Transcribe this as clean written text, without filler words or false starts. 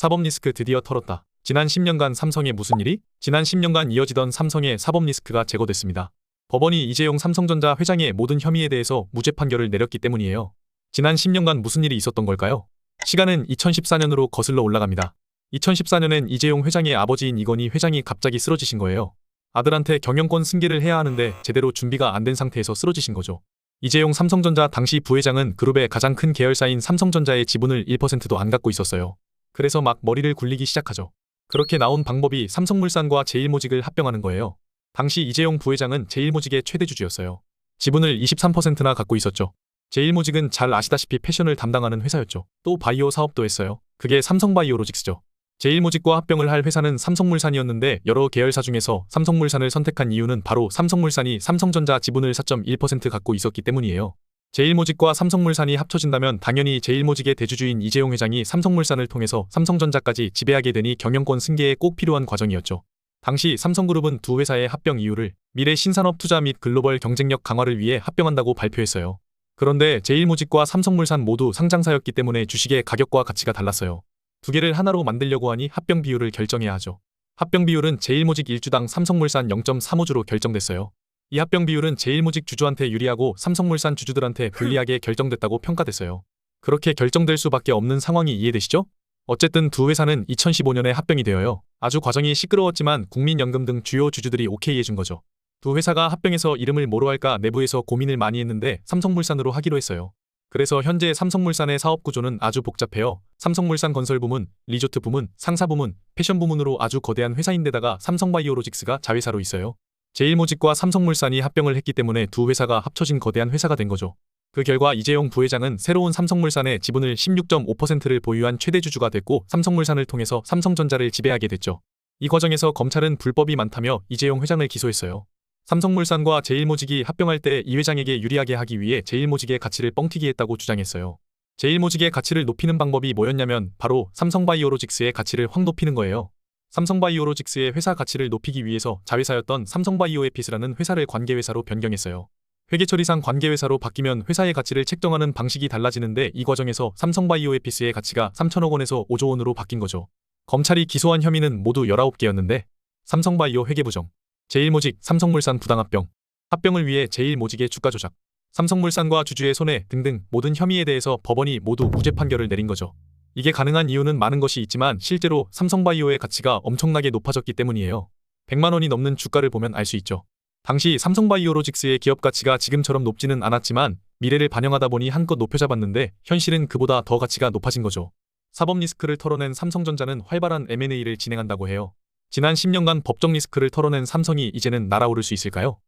사법 리스크 드디어 털었다. 지난 10년간 삼성에 무슨 일이? 지난 10년간 이어지던 삼성의 사법 리스크가 제거됐습니다. 법원이 이재용 삼성전자 회장의 모든 혐의에 대해서 무죄 판결을 내렸기 때문이에요. 지난 10년간 무슨 일이 있었던 걸까요? 시간은 2014년으로 거슬러 올라갑니다. 2014년엔 이재용 회장의 아버지인 이건희 회장이 갑자기 쓰러지신 거예요. 아들한테 경영권 승계를 해야 하는데 제대로 준비가 안 된 상태에서 쓰러지신 거죠. 이재용 삼성전자 당시 부회장은 그룹의 가장 큰 계열사인 삼성전자의 지분을 1%도 안 갖고 있었어요. 그래서 막 머리를 굴리기 시작하죠. 그렇게 나온 방법이 삼성물산과 제일모직을 합병하는 거예요. 당시 이재용 부회장은 제일모직의 최대 주주였어요. 지분을 23%나 갖고 있었죠. 제일모직은 잘 아시다시피 패션을 담당하는 회사였죠. 또 바이오 사업도 했어요. 그게 삼성바이오로직스죠. 제일모직과 합병을 할 회사는 삼성물산이었는데 여러 계열사 중에서 삼성물산을 선택한 이유는 바로 삼성물산이 삼성전자 지분을 4.1% 갖고 있었기 때문이에요. 제일모직과 삼성물산이 합쳐진다면 당연히 제일모직의 대주주인 이재용 회장이 삼성물산을 통해서 삼성전자까지 지배하게 되니 경영권 승계에 꼭 필요한 과정이었죠. 당시 삼성그룹은 두 회사의 합병 이유를 미래 신산업 투자 및 글로벌 경쟁력 강화를 위해 합병한다고 발표했어요. 그런데 제일모직과 삼성물산 모두 상장사였기 때문에 주식의 가격과 가치가 달랐어요. 두 개를 하나로 만들려고 하니 합병 비율을 결정해야 하죠. 합병 비율은 제일모직 1주당 삼성물산 0.35주로 결정됐어요. 이 합병 비율은 제일모직 주주한테 유리하고 삼성물산 주주들한테 불리하게 결정됐다고 평가됐어요. 그렇게 결정될 수밖에 없는 상황이 이해되시죠? 어쨌든 두 회사는 2015년에 합병이 되어요. 아주 과정이 시끄러웠지만 국민연금 등 주요 주주들이 오케이 해준 거죠. 두 회사가 합병해서 이름을 뭐로 할까 내부에서 고민을 많이 했는데 삼성물산으로 하기로 했어요. 그래서 현재 삼성물산의 사업 구조는 아주 복잡해요. 삼성물산 건설 부문, 리조트 부문, 상사 부문, 패션 부문으로 아주 거대한 회사인데다가 삼성바이오로직스가 자회사로 있어요. 제일모직과 삼성물산이 합병을 했기 때문에 두 회사가 합쳐진 거대한 회사가 된 거죠. 그 결과 이재용 부회장은 새로운 삼성물산의 지분을 16.5%를 보유한 최대 주주가 됐고 삼성물산을 통해서 삼성전자를 지배하게 됐죠. 이 과정에서 검찰은 불법이 많다며 이재용 회장을 기소했어요. 삼성물산과 제일모직이 합병할 때 이 회장에게 유리하게 하기 위해 제일모직의 가치를 뻥튀기 했다고 주장했어요. 제일모직의 가치를 높이는 방법이 뭐였냐면 바로 삼성바이오로직스의 가치를 확 높이는 거예요. 삼성바이오로직스의 회사 가치를 높이기 위해서 자회사였던 삼성바이오에피스라는 회사를 관계회사로 변경했어요. 회계처리상 관계회사로 바뀌면 회사의 가치를 책정하는 방식이 달라지는데 이 과정에서 삼성바이오에피스의 가치가 3천억 원에서 5조 원으로 바뀐 거죠. 검찰이 기소한 혐의는 모두 19개였는데 삼성바이오 회계부정, 제일모직, 삼성물산 부당합병, 합병을 위해 제일모직의 주가 조작, 삼성물산과 주주의 손해 등등 모든 혐의에 대해서 법원이 모두 무죄 판결을 내린 거죠. 이게 가능한 이유는 많은 것이 있지만 실제로 삼성바이오의 가치가 엄청나게 높아졌기 때문이에요. 100만 원이 넘는 주가를 보면 알 수 있죠. 당시 삼성바이오로직스의 기업 가치가 지금처럼 높지는 않았지만 미래를 반영하다 보니 한껏 높여 잡았는데 현실은 그보다 더 가치가 높아진 거죠. 사법 리스크를 털어낸 삼성전자는 활발한 M&A를 진행한다고 해요. 지난 10년간 법적 리스크를 털어낸 삼성이 이제는 날아오를 수 있을까요?